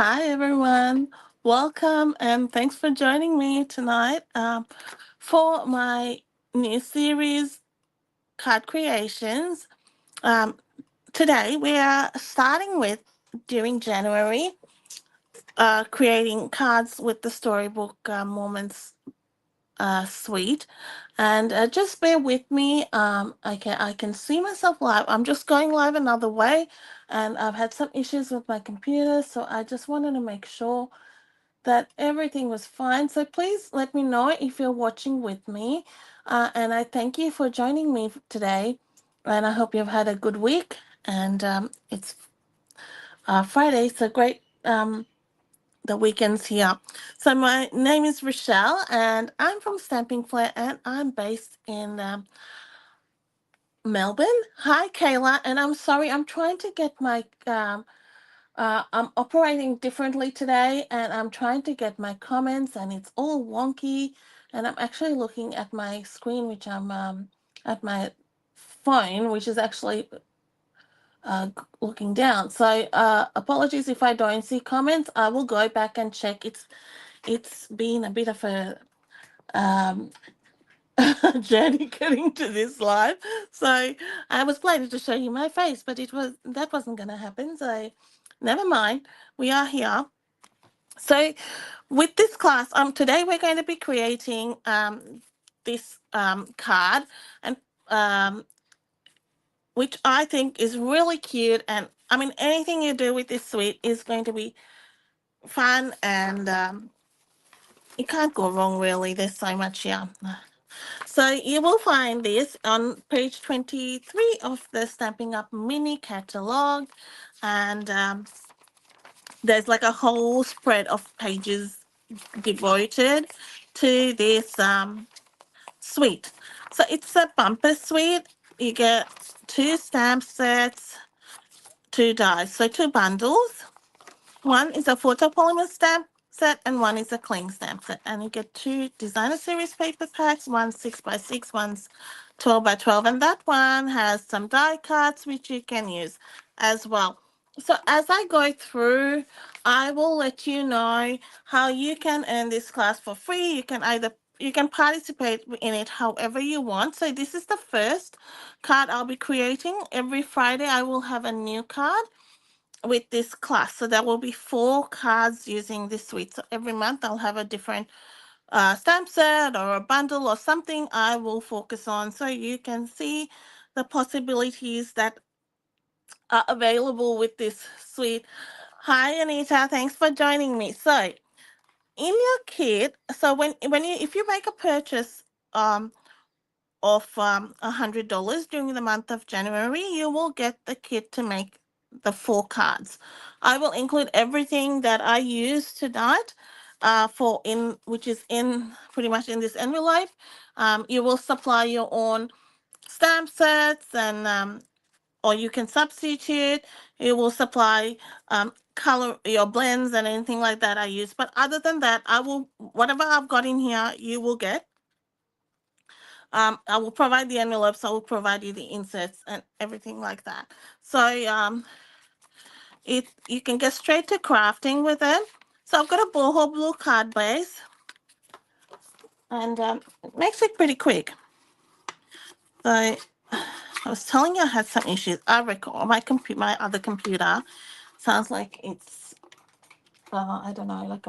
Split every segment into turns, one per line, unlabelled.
Hi, everyone. Welcome and thanks for joining me tonight for my new series, Card Creations. Um, Today, we are starting with, during January, creating cards with the Storybook Moments Suite. And just bear with me. I can see myself live. I'm just going live another way, and I've had some issues with my computer, so I just wanted to make sure that everything was fine. So please let me know if you're watching with me. And I thank you for joining me today. And I hope you've had a good week. And it's Friday, so great. The weekend's here. So my name is Rochelle, and I'm from Stamping Flair, and I'm based in Melbourne. Hi, Kayla, and I'm sorry, I'm trying to get my I'm operating differently today and I'm trying to get my comments and it's all wonky. And I'm actually looking at my screen, which I'm at my phone, which is actually looking down. So apologies if I don't see comments. I will go back and check. It's been a bit of a um, journey getting to this live. So I was planning to show you my face, but that wasn't going to happen. So never mind. We are here. So, with this class, today we're going to be creating this card, and um, which I think is really cute. And I mean, anything you do with this suite is going to be fun, and you can't go wrong. Really, there's so much here. So you will find this on page 23 of the Stamping Up Mini Catalogue, and there's like a whole spread of pages devoted to this suite. So it's a bumper suite. You get two stamp sets, two dies, so two bundles. One is a photopolymer stamp set and one is a cling stamp set. And you get two designer series paper packs, one's 6x6, one's 12x12. And that one has some die cuts which you can use as well. So as I go through, I will let you know how you can earn this class for free. You can participate in it however you want. So this is the first card I'll be creating. Every Friday I will have a new card with this class. So there will be 4 cards using this suite. So every month I'll have a different stamp set or a bundle or something I will focus on so you can see the possibilities that are available with this suite. Hi Anita, thanks for joining me. So in your kit, so when you if you make a purchase of $100 during the month of January, you will get the kit to make the 4 cards. I will include everything that I use tonight, for in which is in pretty much in this envelope. You will supply your own stamp sets and or you can substitute. It will supply color your blends and anything like that I use. But other than that, I will whatever I've got in here, you will get. I will provide the envelopes. I will provide you the inserts and everything like that. So it you can get straight to crafting with it. So I've got a boho blue card base, and it makes it pretty quick. So I was telling you I had some issues. I record my other computer sounds like it's I don't know, like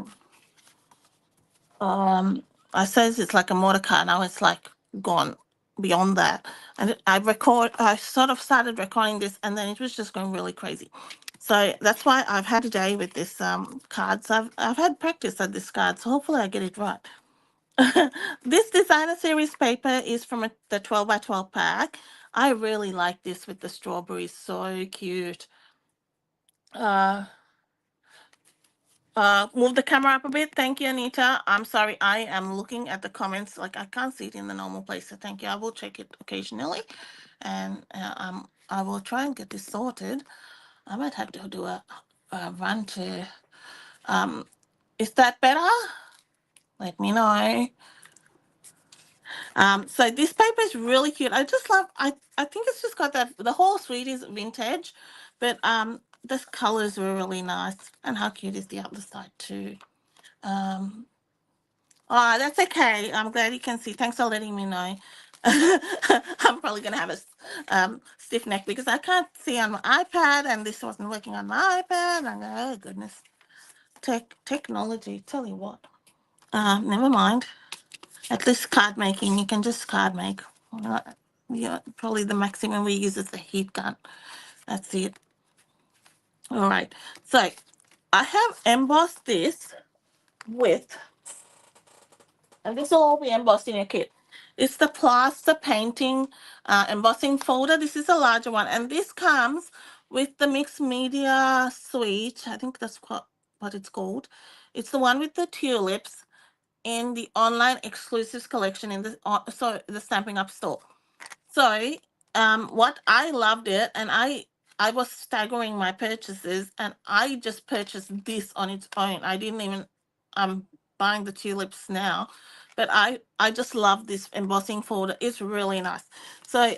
I says it's like a motor car. Now it's like gone beyond that. And I sort of started recording this and then it was just going really crazy. So that's why I've had a day with this cards. I've had practice at this card, so hopefully I get it right. This designer series paper is from the 12x12 pack. I really like this with the strawberries, so cute. Uh, move the camera up a bit. Thank you, Anita. I'm sorry, I am looking at the comments. Like I can't see it in the normal place. So thank you. I will check it occasionally, and I will try and get this sorted. I might have to do a run to. Um, is that better? Let me know. So this paper is really cute. I just love. I think it's just got that. The whole suite is vintage, but this colors were really nice. And how cute is the other side too. Oh, that's okay. I'm glad you can see. Thanks for letting me know. I'm probably going to have a stiff neck because I can't see on my iPad, and this wasn't working on my iPad. And oh, goodness. Technology, tell you what. Never mind. At least card making, you can just card make. Yeah, probably the maximum we use is the heat gun. That's it. All right. So I have embossed this with, and this will all be embossed in your kit. It's the plaster painting embossing folder. This is a larger one, and this comes with the mixed media suite. I think that's what it's called. It's the one with the tulips in the online exclusives collection in the the Stampin' Up store. So, what I loved it, and I was staggering my purchases, and I just purchased this on its own. I didn't even buying the tulips now, but I just love this embossing folder. It's really nice. So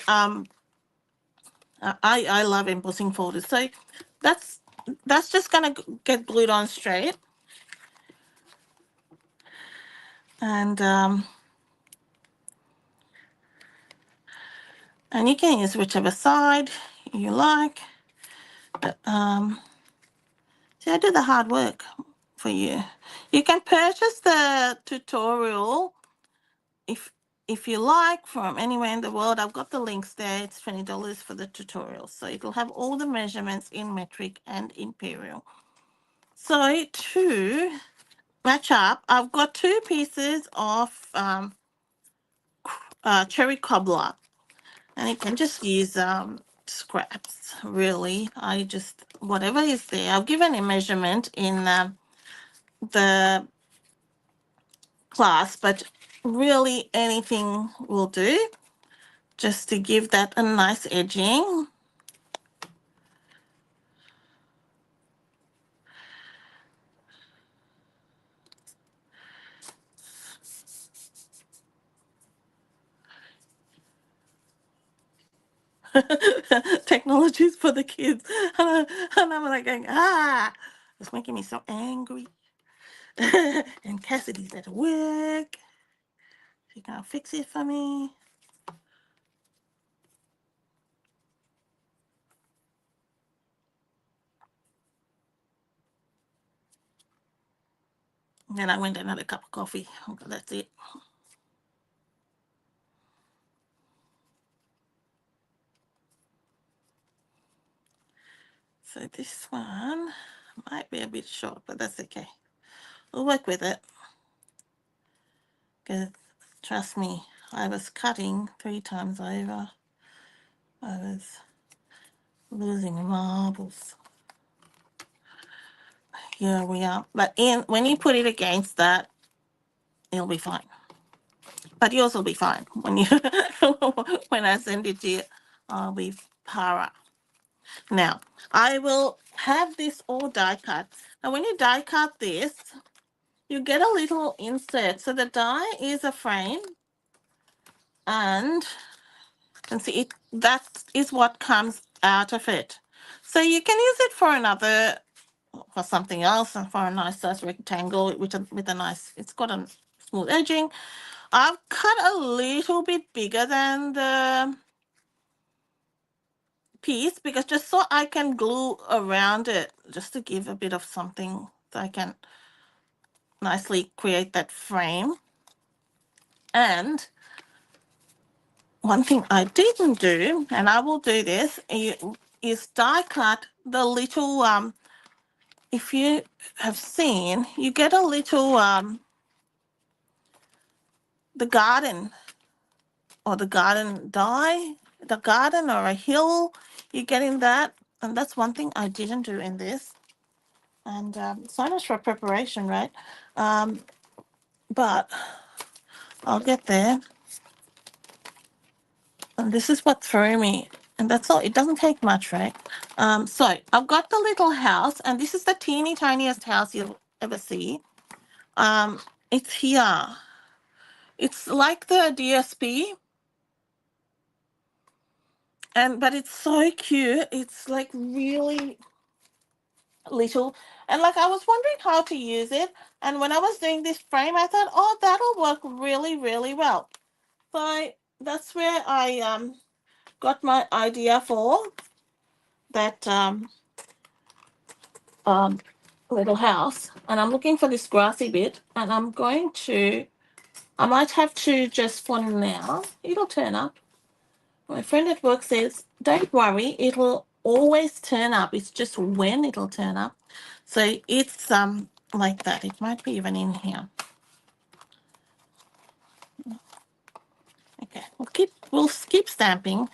I love embossing folders. So that's just gonna get glued on straight, and and you can use whichever side you like. But see, I do the hard work for you. You can purchase the tutorial if you like from anywhere in the world. I've got the links there. It's $20 for the tutorial. So it'll have all the measurements in metric and imperial. So to match up, I've got 2 pieces of cherry cobbler. And you can just use scraps, really. I just, whatever is there. I've given a measurement in the class, but really anything will do just to give that a nice edging. Technologies for the kids. And I'm like going, it's making me so angry. And Cassidy's at work. She can't fix it for me. And then I went another cup of coffee. Okay, that's it. So this one might be a bit short, but that's okay. We'll work with it. Because trust me, I was cutting 3 times over. I was losing marbles. Here we are. But when you put it against that, it'll be fine. But yours will be fine when you when I send it to you. I'll be para. Now I will have this all die cut. Now when you die cut this, you get a little insert. So the die is a frame, and see it, that is what comes out of it. So you can use it for something else, and for a nice size rectangle with a nice, it's got a smooth edging. I've cut a little bit bigger than the piece because just so I can glue around it, just to give a bit of something so I can nicely create that frame. And one thing I didn't do, and I will do this, is die cut the little, if you have seen, you get a little, the garden, or the garden die, the garden or a hill, you get in that. And that's one thing I didn't do in this. And so much for preparation, right? But I'll get there. And this is what threw me. And that's all. It doesn't take much, right? So I've got the little house, and this is the teeny tiniest house you'll ever see. It's here. It's like the DSP, but it's so cute. It's like really little, and like I was wondering how to use it, and when I was doing this frame I thought, oh, that'll work really, really well. So that's where I got my idea for that um, little house. And I'm looking for this grassy bit, and I might have to just for now, it'll turn up. My friend at work says, don't worry, it'll always turn up. It's just when it'll turn up. So it's like that. It might be even in here. Okay, we'll keep stamping.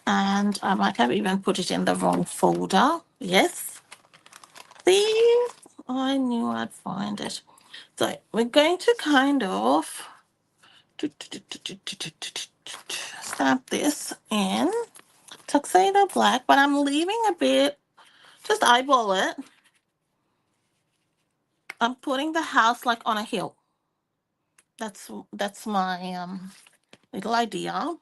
And I might have even put it in the wrong folder. Yes. See? I knew I'd find it. So we're going to kind of stamp this in tuxedo black, but I'm leaving a bit, just eyeball it. I'm putting the house like on a hill. That's my little idea.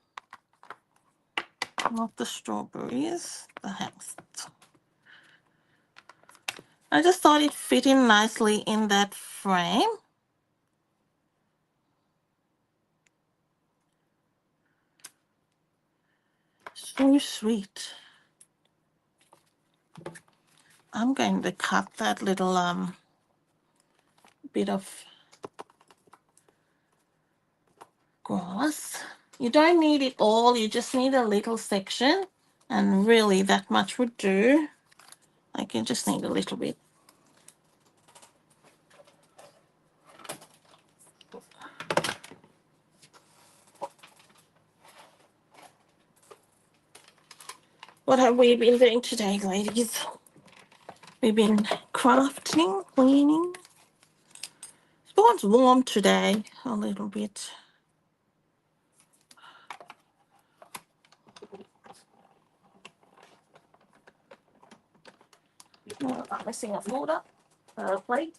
Not the strawberries, the house. I just thought it fit in nicely in that frame. So sweet. I'm going to cut that little bit of grass. You don't need it all, you just need a little section, and really that much would do. Like you just need a little bit. What have we been doing today, ladies? We've been crafting, cleaning. It's warm today, a little bit. Oh, I'm missing a folder, a plate.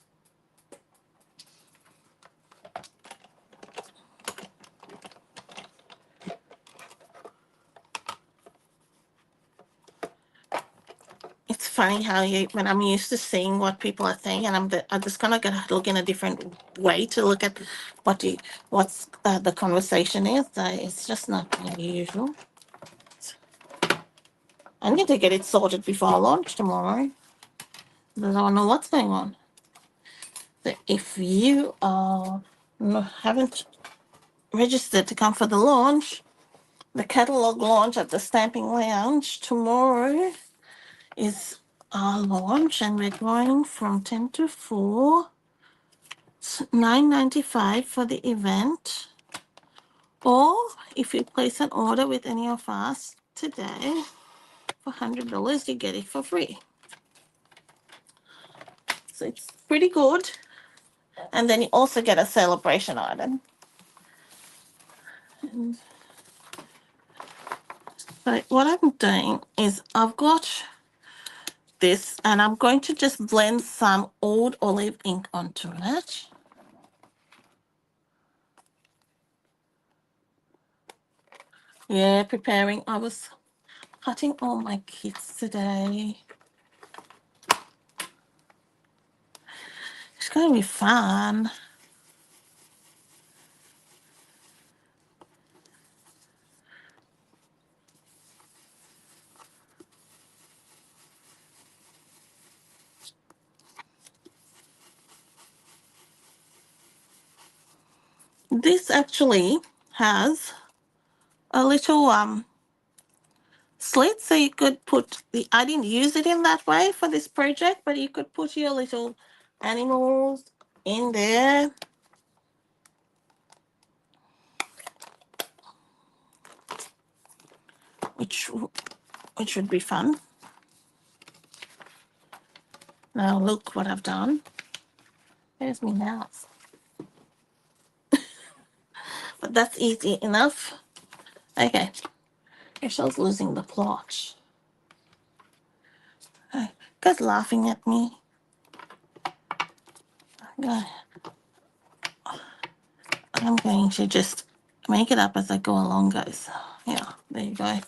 It's funny how when I'm used to seeing what people are saying, and I'm just kind of gonna look in a different way to look at what's the conversation is. So it's just not unusual. I need to get it sorted before I launch tomorrow. I don't know what's going on. So if you haven't registered to come for the launch, the catalog launch at the Stamping Lounge tomorrow is our launch, and we're going from 10 to 4. It's $9.95 for the event. Or if you place an order with any of us today for $100, you get it for free. So it's pretty good. And then you also get a Sale-A-Bration item. And so what I'm doing is I've got this, and I'm going to just blend some old olive ink onto it. Yeah, preparing. I was cutting all my kits today. It's going to be fun. This actually has a little slit, so you could put I didn't use it in that way for this project, but you could put your little animals in there. Which would be fun. Now look what I've done. There's my mouse. But that's easy enough. Okay. Michelle's losing the plot. Guys laughing at me. I'm going to just make it up as I go along, guys. Yeah, there you go.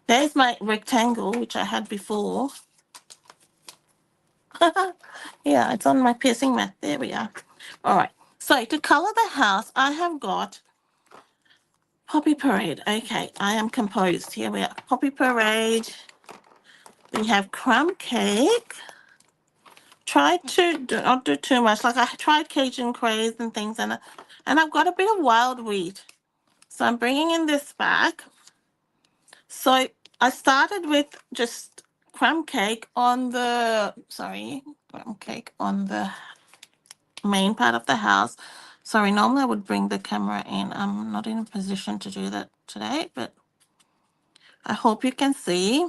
There's my rectangle, which I had before. Yeah, it's on my piercing mat. There we are. All right. So to color the house, I have got Poppy Parade. Okay, I am composed. Here we are. Poppy Parade. We have crumb cake. Try to not do too much. Like I tried Cajun craze and things, and I've got a bit of wild wheat. So I'm bringing in this back. So I started with just crumb cake on the, crumb cake on the main part of the house. Sorry, normally I would bring the camera in. I'm not in a position to do that today, but I hope you can see.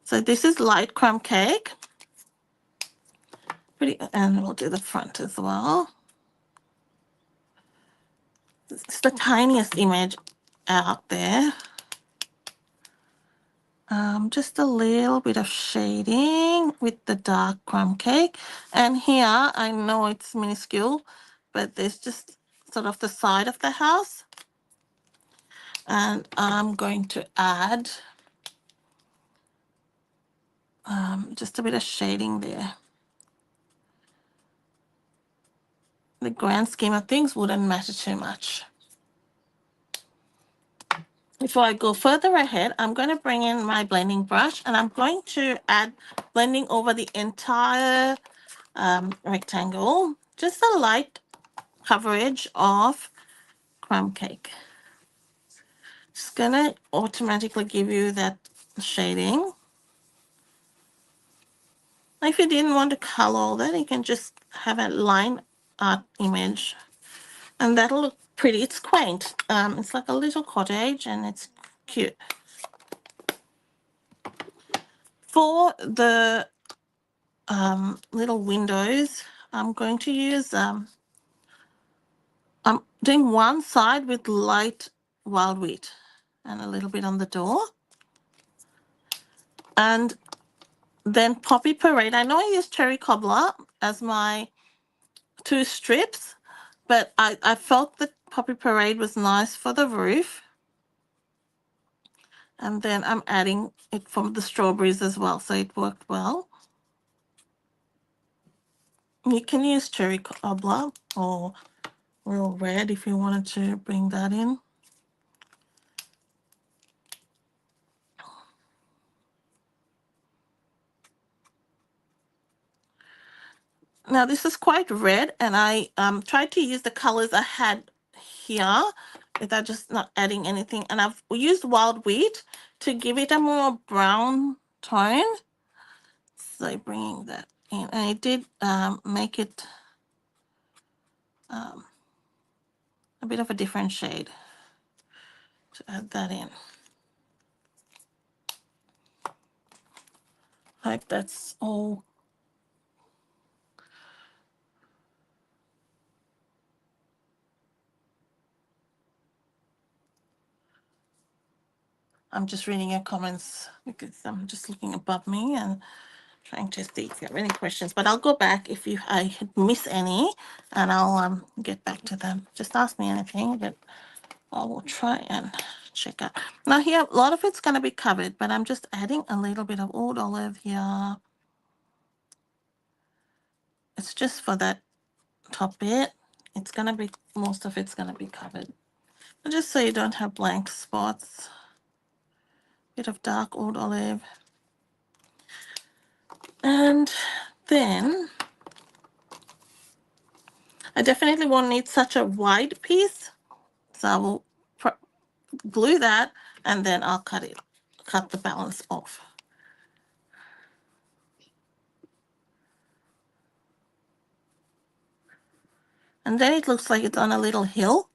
So this is light crumb cake. Pretty, and we'll do the front as well. It's the tiniest image out there. Just a little bit of shading with the dark crumb cake. And here, I know it's minuscule, but there's just sort of the side of the house. And I'm going to add just a bit of shading there. The grand scheme of things wouldn't matter too much. Before I go further ahead, I'm going to bring in my blending brush, and I'm going to add blending over the entire rectangle, just a light coverage of crumb cake. It's going to automatically give you that shading. If you didn't want to color all that, you can just have a line art image, and that'll look pretty. It's quaint. It's like a little cottage, and it's cute. For the little windows, I'm going to use, I'm doing one side with light wild wheat and a little bit on the door. And then Poppy Parade. I know I used Cherry Cobbler as my 2 strips, but I felt that Poppy Parade was nice for the roof. And then I'm adding it from the strawberries as well, so it worked well. You can use Cherry Cobbler or Real Red if you wanted to bring that in. Now this is quite red, and I tried to use the colors I had here without just not adding anything. And I've used wild wheat to give it a more brown tone. So bringing that in, and I did make it a bit of a different shade to add that in. Like that's all. I'm just reading your comments because I'm just looking above me and trying to see if you have any questions. But I'll go back if I miss any, and I'll get back to them. Just ask me anything, but I will try and check out. Now here, a lot of it's going to be covered, but I'm just adding a little bit of oud olive here. It's just for that top bit. It's going to be, most of it's going to be covered. But just so you don't have blank spots. Bit of dark oud olive. And then I definitely won't need such a wide piece. So I will glue that, and then I'll cut the balance off. And then it looks like it's on a little hill.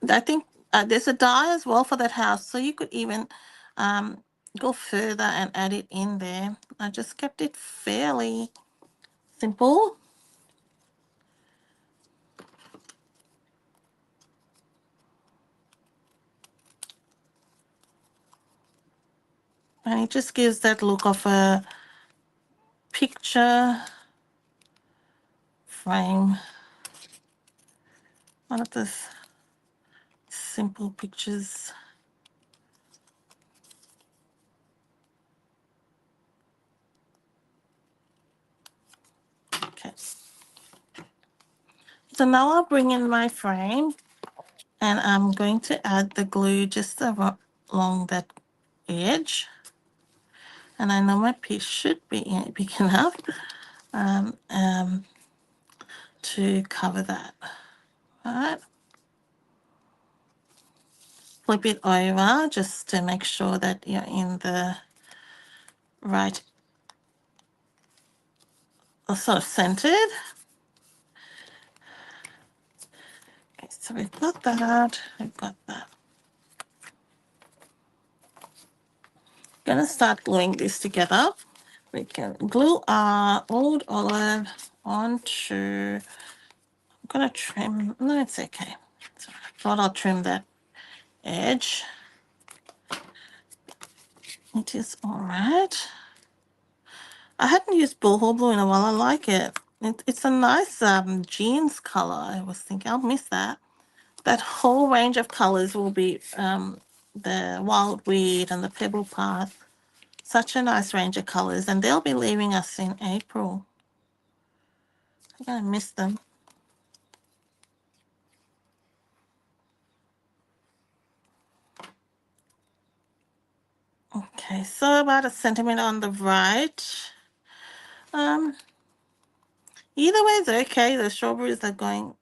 I think there's a die as well for that house, so you could even go further and add it in there. I just kept it fairly simple. And it just gives that look of a picture frame. One of those simple pictures. So now I'll bring in my frame and I'm going to add the glue just along that edge. And I know my piece should be big enough to cover that. All right. Flip it over just to make sure that you're in the right, sort of centered. Okay, so we've got that, we've got that. Going to start gluing this together. We can glue our old olive onto, I'm going to trim, no, it's okay. So I thought I'll trim that edge. It is all right. I hadn't used bullhorn blue in a while. I like it. It's a nice jeans color. I was thinking I'll miss that. That whole range of colors will be the wild weed and the pebble path. Such a nice range of colors, and they'll be leaving us in April. I'm going to miss them. Okay, so about a centimeter on the right. Either way is okay. The strawberries are going,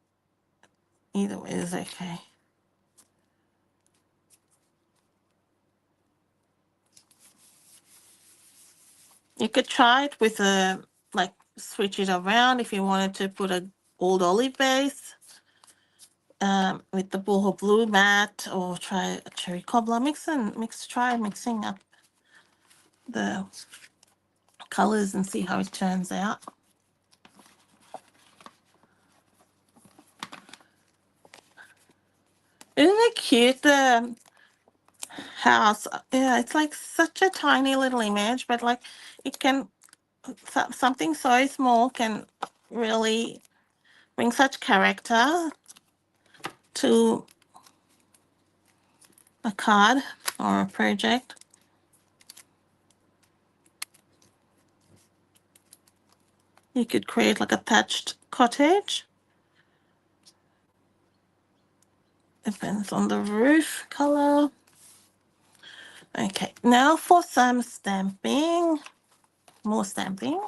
either way is okay. You could try it with a, like, switch it around if you wanted to put a old olive base with the bullhorn blue mat, or try a cherry cobbler. Try mixing up the colors and see how it turns out. Isn't it cute, the house? Yeah, it's like such a tiny little image, but like it can, something so small can really bring such character to a card or a project. You could create like a thatched cottage. Depends on the roof color. Okay, now for some stamping. More stamping.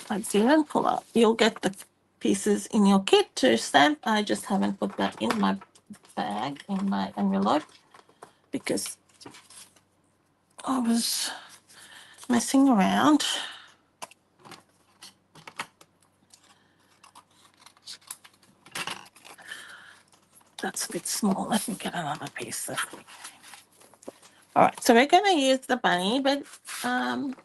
Let's see, and pull out. You'll get the pieces in your kit to stamp. I just haven't put that in my bag, in my envelope, because I was messing around. That's a bit small. Let me get another piece. All right, so we're going to use the bunny, but I'm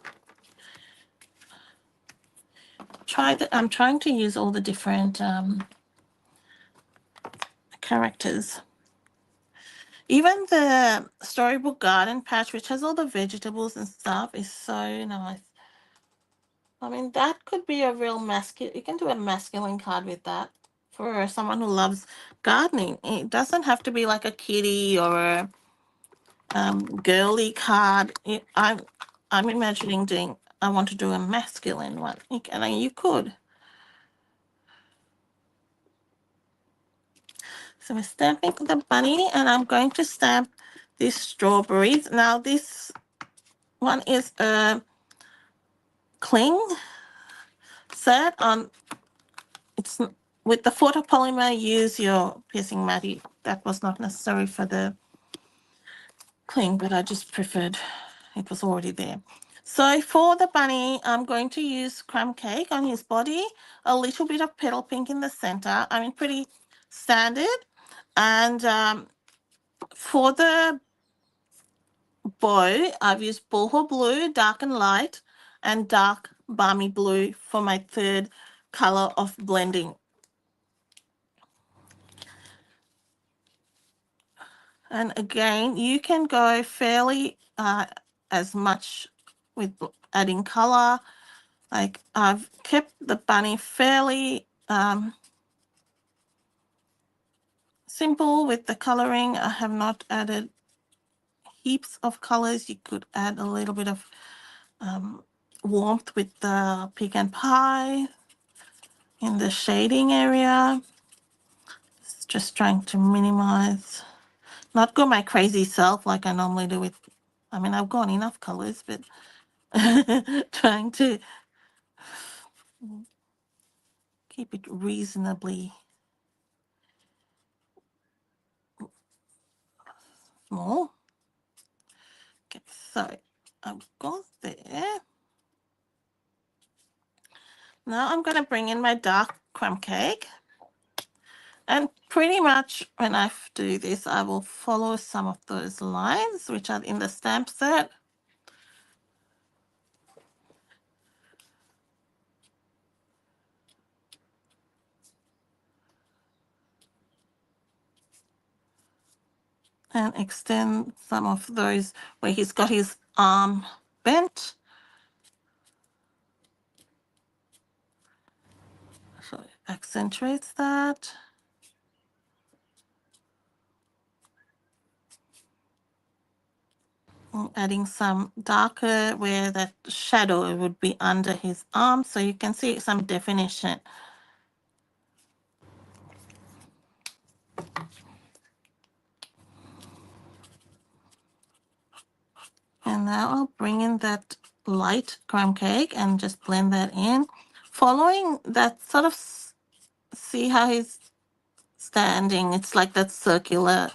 trying to use all the different characters. Even the Storybook Garden patch, which has all the vegetables and stuff, is so nice. I mean, that could be a real masculine. You can do a masculine card with that for someone who loves gardening. It doesn't have to be like a kitty or a girly card. I'm imagining doing. I want to do a masculine one. You could. So we're stamping the bunny, and I'm going to stamp these strawberries. Now this one is a cling set on. It's with the photopolymer. Use your piercing matty. That was not necessary for the cling, but I just preferred it was already there. So for the bunny, I'm going to use crumb cake on his body, a little bit of petal pink in the center. I mean, pretty standard. And for the bow, I've used bullhorn blue, dark and light, and dark balmy blue for my third color of blending. And again, you can go fairly as much with adding color. Like I've kept the bunny fairly simple with the coloring. I have not added heaps of colors. You could add a little bit of warmth with the pecan pie. in the shading area. Just trying to minimize, not go my crazy self like I normally do with, I mean, I've gone enough colors, but trying to keep it reasonably small. Okay, so I've got there. Now I'm going to bring in my dark crumb cake. And pretty much when I do this, I will follow some of those lines which are in the stamp set. And extend some of those where he's got his arm bent. So it accentuates that. And adding some darker where that shadow would be under his arm, so you can see some definition. And now I'll bring in that light crumb cake and just blend that in. Following that sort of, see how he's standing. It's like that circular,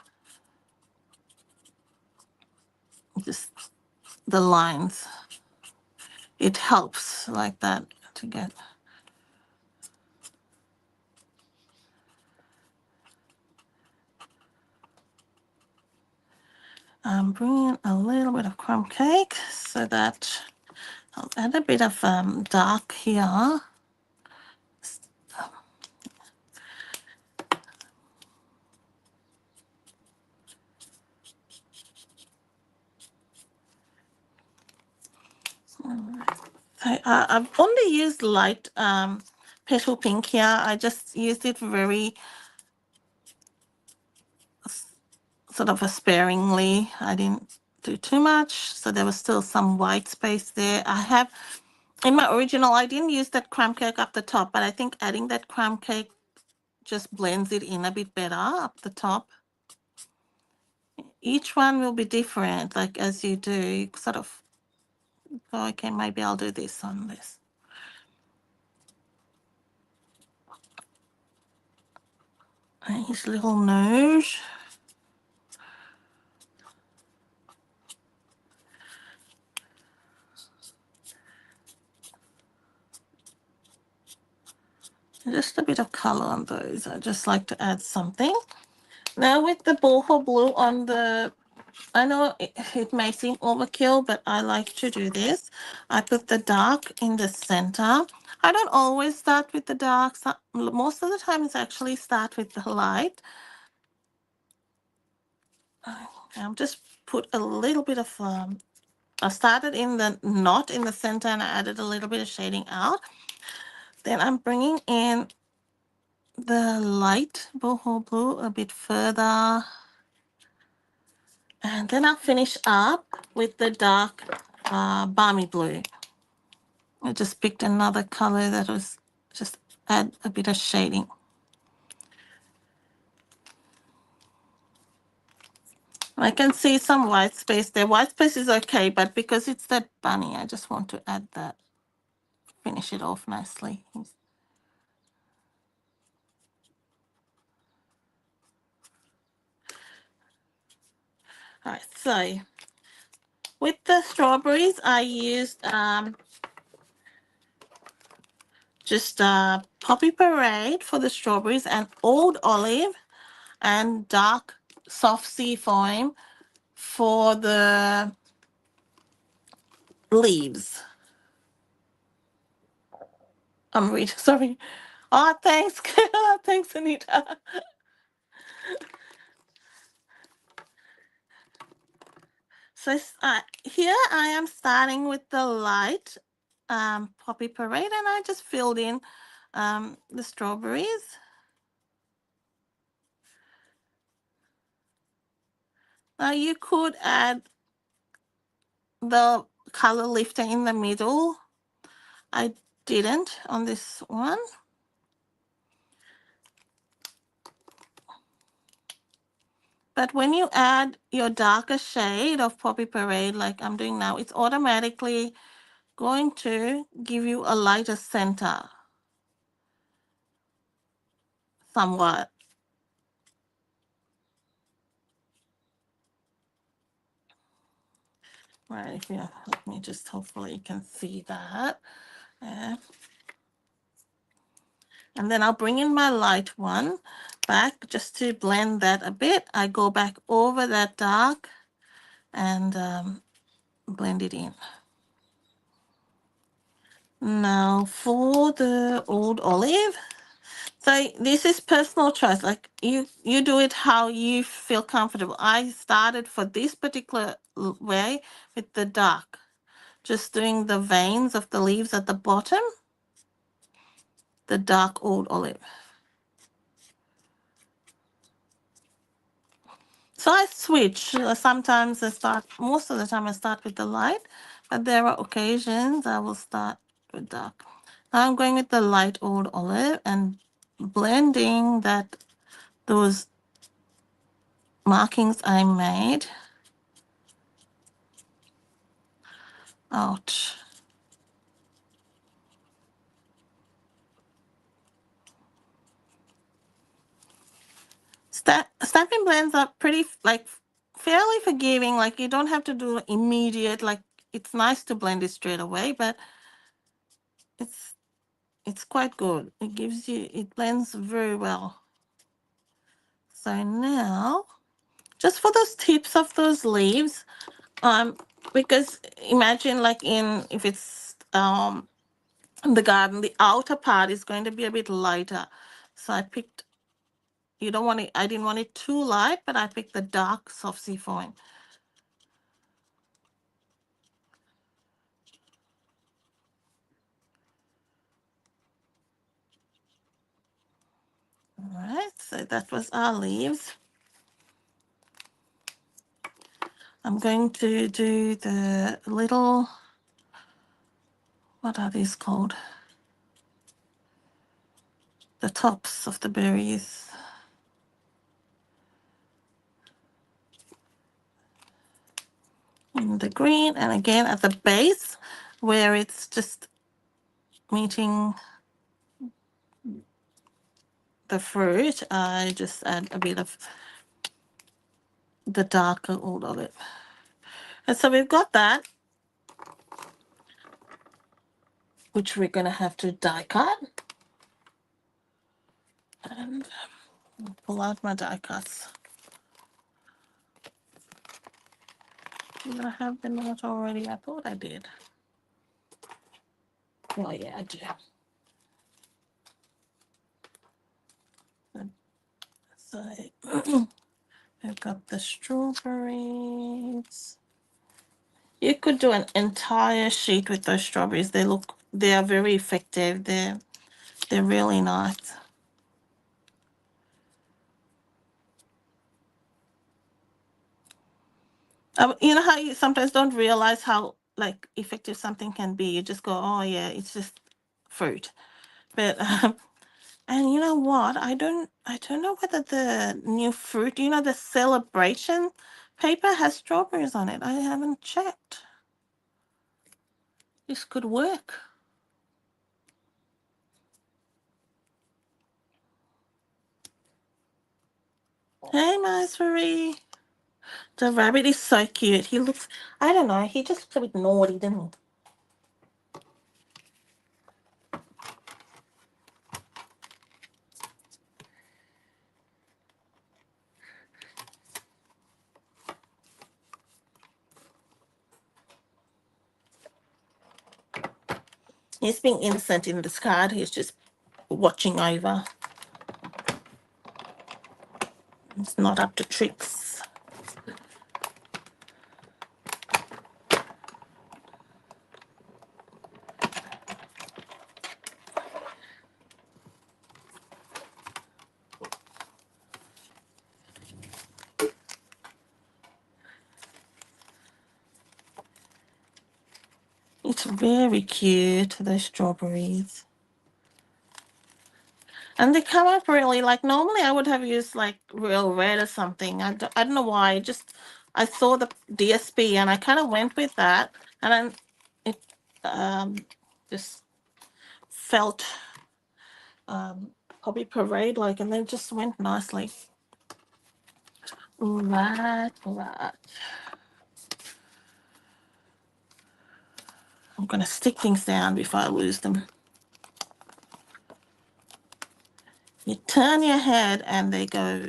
just the lines. It helps like that to get. I'm bringing a little bit of crumb cake so that I'll add a bit of dark here. I've only used light petal pink here. I just used it very sort of sparingly. I didn't do too much, so there was still some white space there. I have, in my original, I didn't use that crumb cake up the top, but I think adding that crumb cake just blends it in a bit better up the top. Each one will be different, like as you do, you sort of, oh, okay, maybe I'll do this on this. And his little nose. Just a bit of color on those. I just like to add something. Now with the boho blue on the, I know it may seem overkill, but I like to do this. I put the dark in the center. I don't always start with the dark. Most of the time it's actually start with the light. I'll just put a little bit of, I started in the knot in the center and I added a little bit of shading out. Then I'm bringing in the light boho blue a bit further. And then I'll finish up with the dark balmy blue. I just picked another color that was just add a bit of shading. I can see some white space there. White space is okay, but because it's that bunny, I just want to add that, finish it off nicely. All right, so with the strawberries, I used just Poppy Parade for the strawberries and Old Olive and dark soft sea foam for the leaves. I'm reading, sorry. Oh, thanks. Thanks, Anita. So here I am starting with the light Poppy Parade, and I just filled in the strawberries. Now you could add the color lifter in the middle. I didn't on this one. But when you add your darker shade of Poppy Parade, like I'm doing now, it's automatically going to give you a lighter center, somewhat. Right, if you let me just, hopefully you can see that. Uh, and then I'll bring in my light one back just to blend that a bit. I go back over that dark and blend it in. Now for the old olive. So this is personal choice. Like you do it how you feel comfortable. I started for this particular way with the dark, just doing the veins of the leaves at the bottom, the dark old olive. So I switch. Sometimes I start, most of the time I start with the light, but there are occasions I will start with dark. Now I'm going with the light old olive and blending those markings I made out. Stamping blends are pretty like fairly forgiving. Like you don't have to do immediate. Like it's nice to blend it straight away, but it's it's quite good. It blends very well. So now, just for those tips of those leaves, because imagine like if it's the garden, the outer part is going to be a bit lighter. So I picked. You don't want it. I didn't want it too light, but I picked the dark soft seafoam. All right, so that was our leaves. I'm going to do the little, what are these called? The tops of the berries. In the green, and again at the base where it's just meeting the fruit, I just add a bit of the darker old olive. And so we've got that, which we're going to have to die cut. And pull out my die cuts. Do I have them out already? I thought I did. Oh, yeah, I do. So I've got the strawberries. You could do an entire sheet with those strawberries. They are very effective. They're really nice. You know how you sometimes don't realize how like effective something can be. You just go, oh yeah, it's just fruit. But and you know what? I don't know whether the new fruit, the Sale-A-Bration paper has strawberries on it. I haven't checked. This could work. Hey, Masbury. The rabbit is so cute. He looks, I don't know, he just looks a bit naughty, doesn't he? He's being innocent in this card. He's just watching over. He's not up to tricks. It's very cute, the strawberries. And they come out really, like, normally I would have used like real red or something. I don't know why. Just I saw the DSP and I kind of went with that, and then it um, just felt Hobby Parade like, and then it just went nicely. Right, right. I'm gonna stick things down before I lose them. You turn your head and they go.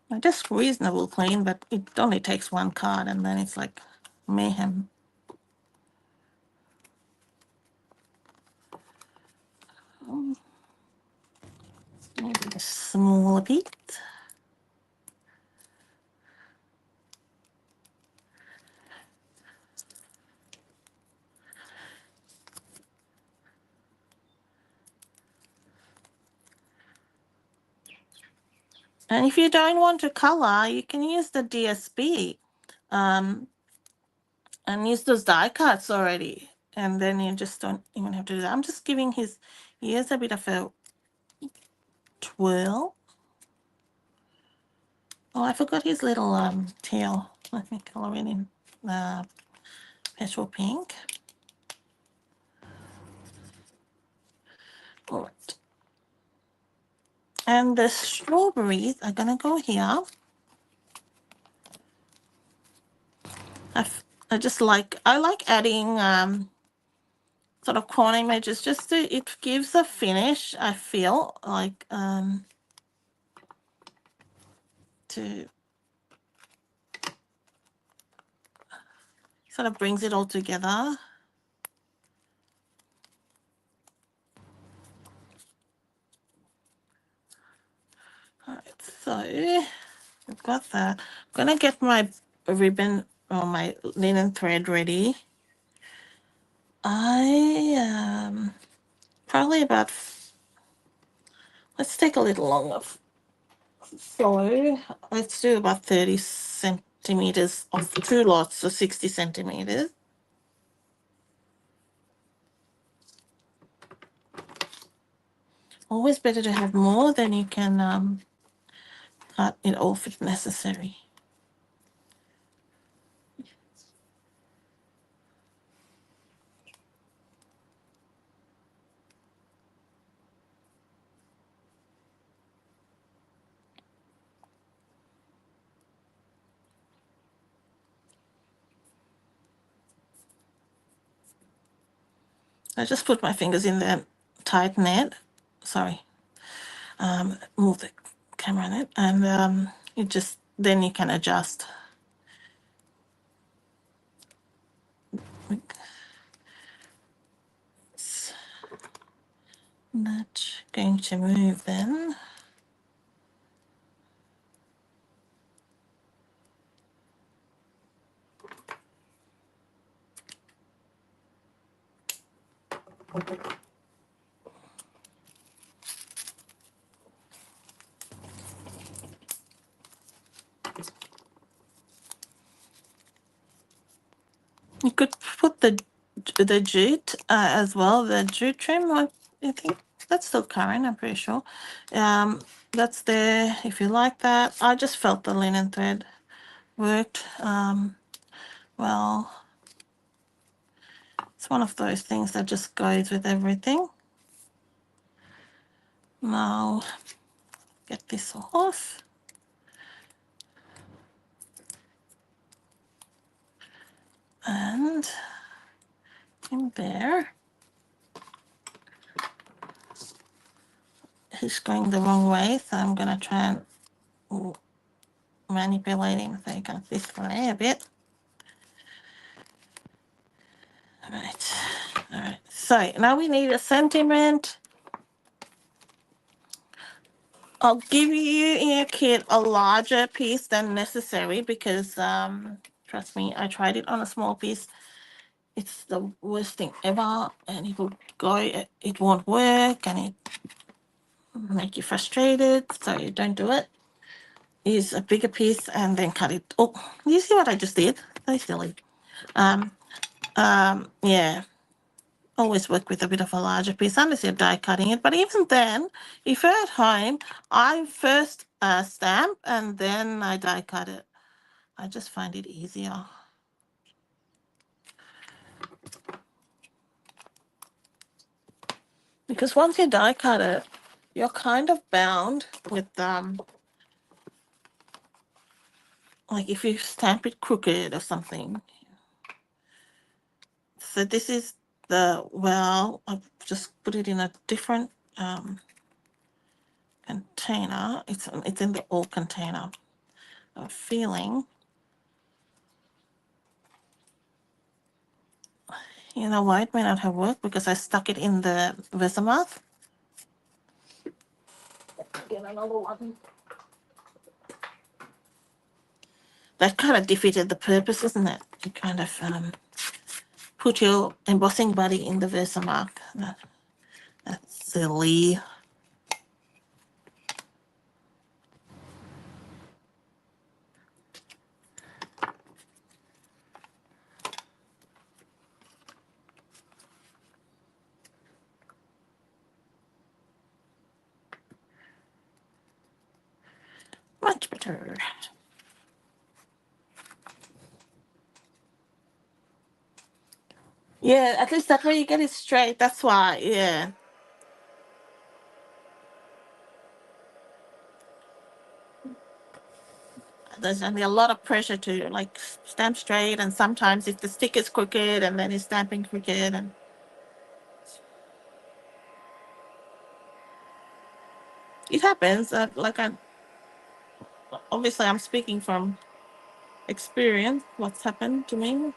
They're just reasonable clean, but it only takes one card and then it's like mayhem. Maybe a smaller bit. And if you don't want to color, you can use the DSP and use those die cuts already. And then you just don't even have to do that. I'm just giving his ears a bit of a twirl. Oh, I forgot his little tail. Let me color it in petrol pink. All right. And the strawberries are gonna go here. I just like adding sort of corner images just to, it gives a finish. I feel like to sort of brings it all together. All right, so we've got that. I'm gonna get my ribbon or my linen thread ready. I probably about, let's take a little longer. So let's do about 30 centimeters of 2 lots, so 60 centimeters. Always better to have more than you can cut it off if necessary. I just put my fingers in there, tighten it. Sorry, move the camera on it, and it just, then you can adjust. It's not going to move then. You could put the jute as well, the jute trim. I think that's still current, I'm pretty sure. That's there if you like that. I just felt the linen thread worked well. It's one of those things that just goes with everything. Now, get this off. And in there. He's going the wrong way, so I'm going to try and manipulate him so he goes this way a bit. Right. All right. So now we need a sentiment. I'll give you in your kit a larger piece than necessary because, trust me, I tried it on a small piece. It's the worst thing ever, and it will go, it won't work, and it make you frustrated, so you don't do it. Use a bigger piece and then cut it. Oh, you see what I just did? Very silly. Yeah. Always work with a bit of a larger piece unless you're die cutting it. But even then, if you're at home, I first stamp and then I die cut it. I just find it easier. Because once you die cut it, you're kind of bound with like if you stamp it crooked or something. So this is well, I've just put it in a different container. It's in the old container. I'm feeling, you know why it may not have worked, because I stuck it in the Versamark. Get another one. That kind of defeated the purpose, isn't it? You kind of put your embossing body in the Versamark. That's silly. Much better. Yeah, at least that way you get it straight. That's why, yeah. There's only a lot of pressure to like stamp straight, and sometimes if the stick is crooked and then it's stamping crooked, and it happens. Like obviously I'm speaking from experience. What's happened to me?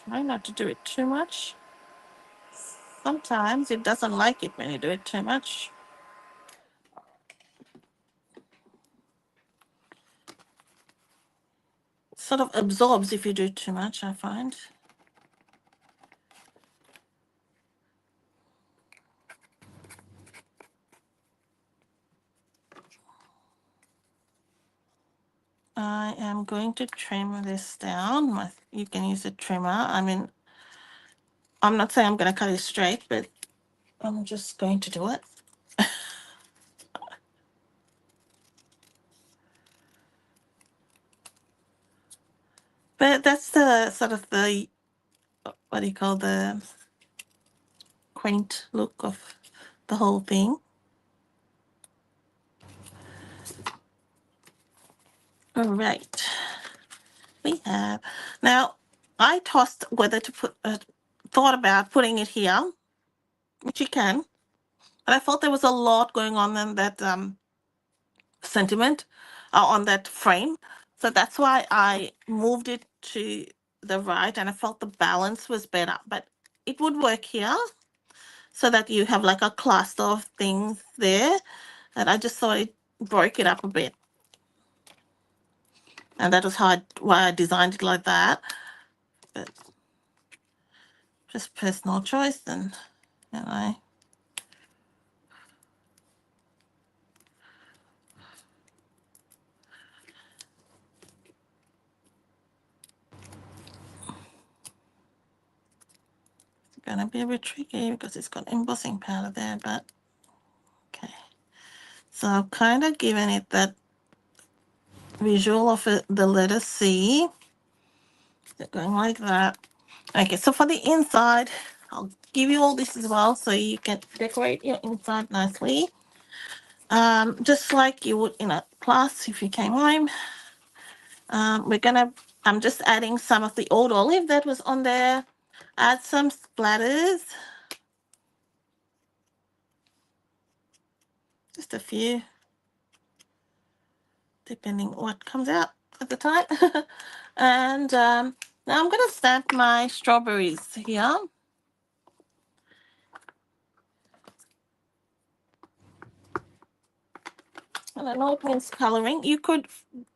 Try not to do it too much. Sometimes it doesn't like it when you do it too much. It sort of absorbs if you do too much, I find. I am going to trim this down. You can use a trimmer. I mean, I'm not saying I'm going to cut it straight, but I'm just going to do it. But that's the sort of the, what do you call, the quaint look of the whole thing. All right. We have, now I tossed whether to put, thought about putting it here, which you can, but I thought there was a lot going on in that sentiment on that frame. So that's why I moved it to the right, and I felt the balance was better. But it would work here so that you have like a cluster of things there. And I just thought it broke it up a bit. And that was why I designed it like that. But just personal choice, and you know. It's gonna be a bit tricky because it's got embossing powder there, but okay. So I've kind of given it that visual of the letter C. Going like that. Okay, so for the inside, I'll give you all this as well so you can decorate your inside nicely. Just like you would in a class if you came home. I'm just adding some of the old olive that was on there. Add some splatters. Just a few, depending what comes out at the time. And now I'm going to stamp my strawberries here. And I know it means coloring. You could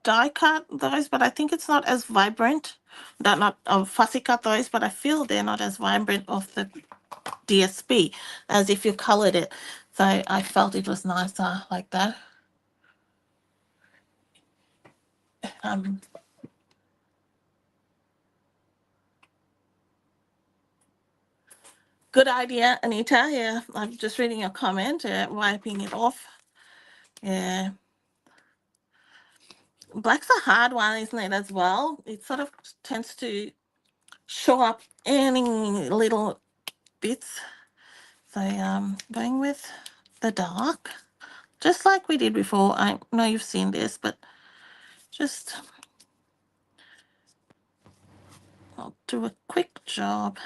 die cut those, but I think it's not as vibrant. Not fussy cut those, but I feel they're not as vibrant of the DSP as if you colored it. So I felt it was nicer like that. Good idea, Anita. Yeah, I'm just reading a comment, wiping it off. Yeah. Black's a hard one, isn't it, as well? It sort of tends to show up any little bits. So going with the dark, just like we did before. I know you've seen this, but just I'll do a quick job.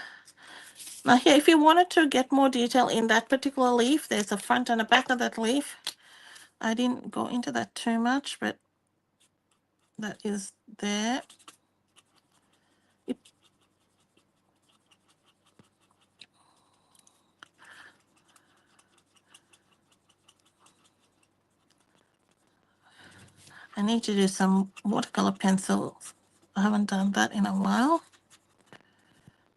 Now here, if you wanted to get more detail in that particular leaf, there's a front and a back of that leaf. I didn't go into that too much, but that is there. I need to do some watercolor pencils. I haven't done that in a while.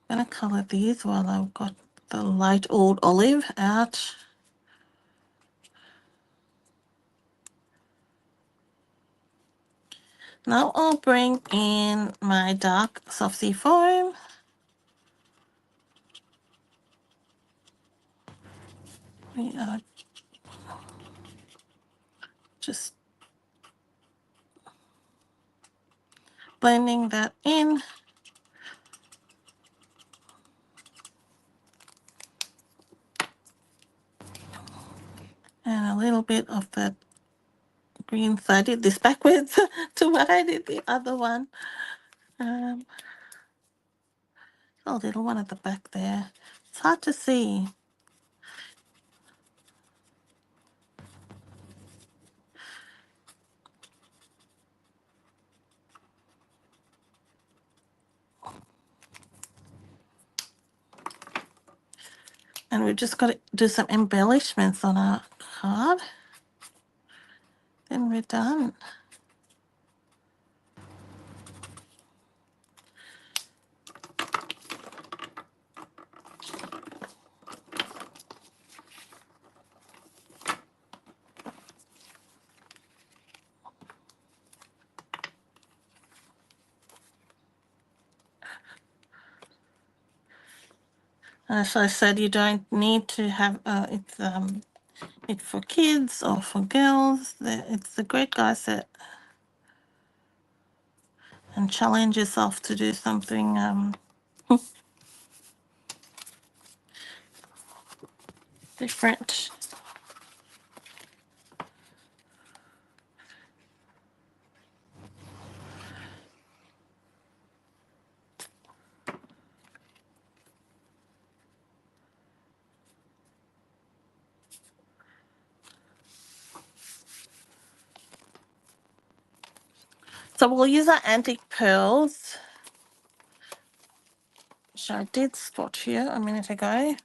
I'm going to color these while I've got the light old olive out. Now I'll bring in my dark soft sea foam. We are just blending that in. And a little bit of that green. So I did this backwards to what I did the other one. A little one at the back there. It's hard to see. And we've just got to do some embellishments on our card. Then we're done. As I said, you don't need to have it's for kids or for girls. It's a great guy set. And challenge yourself to do something different. So we'll use our antique pearls, which I did spot here a minute ago. I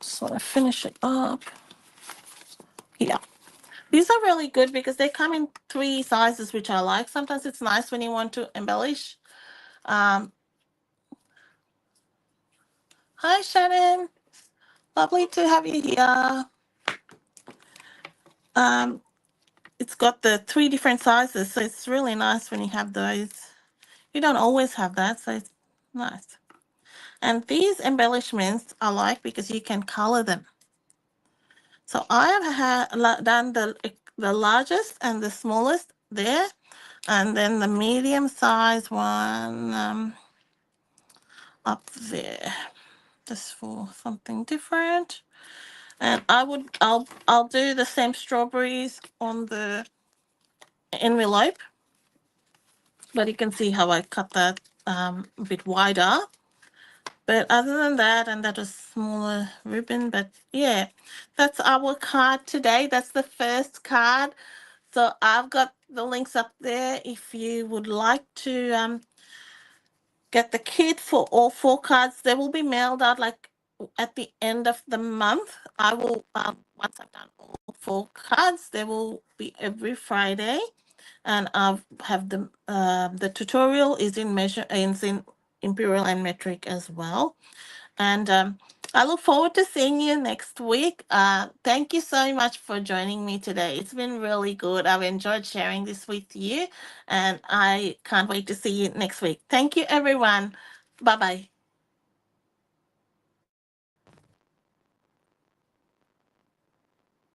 just want to finish it up. Yeah. These are really good because they come in 3 sizes, which I like. Sometimes it's nice when you want to embellish. Hi, Shannon. Lovely to have you here. It's got the 3 different sizes, so it's really nice when you have those. You don't always have that, so it's nice. And these embellishments I like because you can color them. So I have done the largest and the smallest there, and then the medium size one up there, just for something different. And I'll do the same strawberries on the envelope, but you can see how I cut that a bit wider. But other than that, and that was smaller ribbon, but yeah, that's our card today. That's the first card. So I've got the links up there if you would like to get the kit for all 4 cards. They will be mailed out like at the end of the month, I will, once I've done all 4 cards, they will be every Friday, and I'll have the tutorial is in measure is in imperial and metric as well. And I look forward to seeing you next week. Thank you so much for joining me today. It's been really good. I've enjoyed sharing this with you, and I can't wait to see you next week. Thank you, everyone. Bye bye.